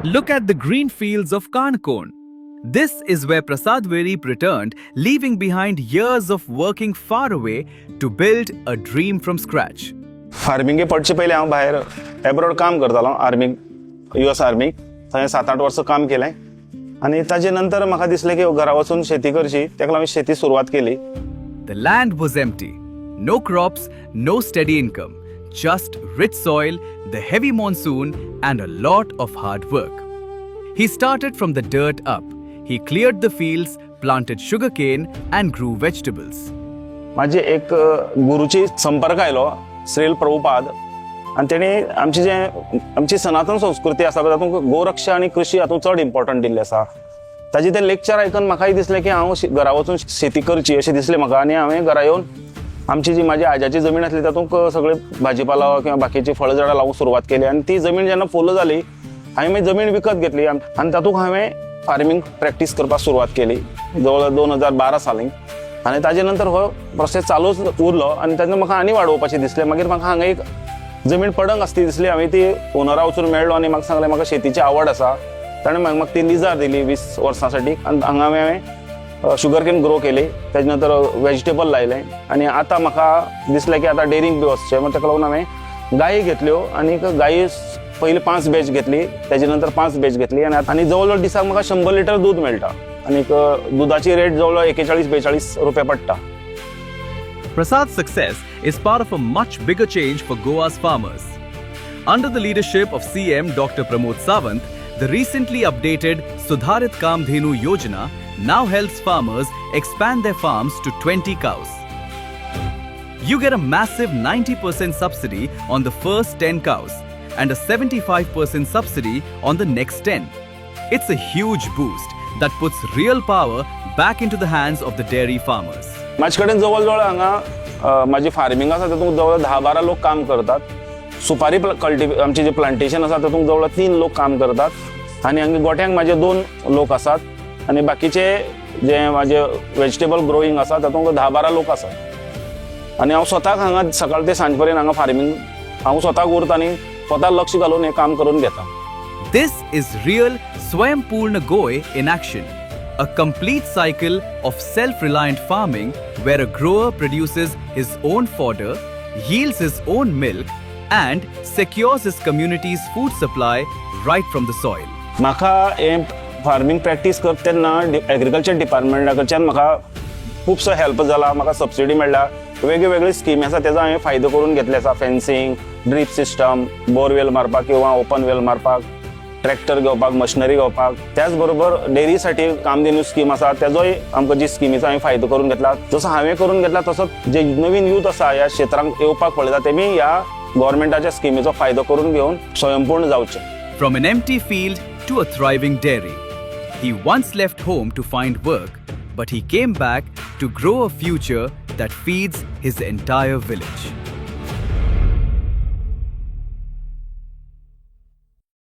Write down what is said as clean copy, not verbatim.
Look at the green fields of Kanakon. This is where Prasad Veerip returned, leaving behind years of working far away to build a dream from scratch. फार्मिंगे पडचे पयलीं हांव भायर abroad काम करतालो army US army थंय 7-8 वर्सां काम केलें आनी ताजे नंतर म्हाका दिसलें की घरा वचून शेती करची तेका लागून शेती सुरवात केली. The land was empty. No crops, no steady income. Just rich soil, the heavy monsoon, and a lot of hard work. He started from the dirt up. He cleared the fields, planted sugarcane, and grew vegetables. माझे एक गुरुची संपर्क आयलो श्रील प्रभुपाद आनी तेणी आमची सनातन संस्कृती आसा तातूंत गोरक्षा आनी कृशी हातूंत चड इम्पॉर्टंट दिल्लें आसा. ताजे ते लेक्चर आयकून म्हाकाय दिसलें की हांव घरा वचून शेती करची अशें दिसलें म्हाका आनी हांवें घरा येवन आमची जी म्हाजी आज्याची जमीन आसली तातूंत सगळे भाजीपालो किंवा बाकीची फळ झाडां लावूंक सुरवात केली आनी ती जमीन जेन्ना फुल जाली हांवें मागीर जमीन विकत घेतली आनी तातूंत हांवें फार्मिंग प्रॅक्टीस करपाक सुरवात केली जवळ 2012 साली आनी ताजे नंतर हो प्रोसेस चालूच उरलो आनी ताजें म्हाका आनी वाडोवपाचें दिसलें. मागीर म्हाका हांगा एक जमीन पडंग आसती दिसली हांवें ती ओनरा वचून मेळ्ळो आनी म्हाका सांगलें म्हाका शेतीची आवड आसा. ताणें म्हाका ती लिजार दिली 20 वर्सां साठी आनी हांगा हांवें शुगर केन ग्रो केली ताजे नंतर वेजिटेबल लायलें आनी आतां म्हाका दिसलें की आतां डेरींक बी वचचें म्हणून ताका लागून हांवें गायी घेतल्यो आनी गायी पयलीं 5 बॅच घेतली ताजे नंतर 5 बॅच घेतली आनी जवळ जवळ दिसाक म्हाका 100 लिटर दूध मेळटा आनी दुधाची रेट जवळ 41-42 रुपया पडटा. Prasad's success is part of a much bigger change for Goa's farmers. Under the leadership of CM Dr. Pramod Sawant, the recently updated Sudharit Kamdhenu Yojana now helps farmers expand their farms to 20 cows. You get a massive 90% subsidy on the first 10 cows and a 75% subsidy on the next 10. It's a huge boost that puts real power back into the hands of the dairy farmers. म्हाजे कडेन जवळ जवळ हांगा म्हाजी farming आसा तातूंत जवळ 10-12 लोक काम करतात. सुपारी आमचे जे प्लांटेशन आसा तातूंत जवळ 3 लोक काम करतात आनी हांगा गोठ्यांक म्हाजे 2 लोक आसात आनी बाकीचे जे म्हाजे वेजिटेबल ग्रोईंग आसा तातूंत 10-12 लोक आसात आनी हांव स्वताक हांगा सकाळ ते सांज पर्यंत हांगा फार्मिंग हांव स्वताक उरता आनी स्वता लक्ष घालून हें काम करून घेता. This is real Swayambhurna Goy in action. A complete cycle of self-reliant farming where a grower produces his own fodder, yields his own milk, and secures his community's food supply right from the soil. म्हाका हें farming practice करता तेन्ना agriculture डिपार्टमेंटा कडच्यान म्हाका खुबसो help जाला. म्हाका subsidy मेळ्ळा. वेगवेगळी स्कीमी आसा तेजो हांवें फायदो करून घेतले आसा. फेन्सिंग, ड्रीप सिस्टम, बोरवेल मारपाक किंवा ओपन वेल मारपाक, ट्रॅक्टर घेवपाक, मशिनरी घेवपाक. त्याच बरोबर डेरीसाठी कामधेनू स्कीम आसा तेजोय आमकां जी स्किमीचो हांवें फायदो करून घेतला. जसो हांवें करून घेतला तसोच जे नवीन यूथ आसा ह्या क्षेत्रांत येवपाक पळयता तेमी ह्या गव्हर्मेंटाच्या स्किमीचो फायदो करून घेवन स्वयंपूर्ण जावचे. From an empty field to a thriving dairy. He once left home to find work, but he came back to grow a future that feeds his entire village.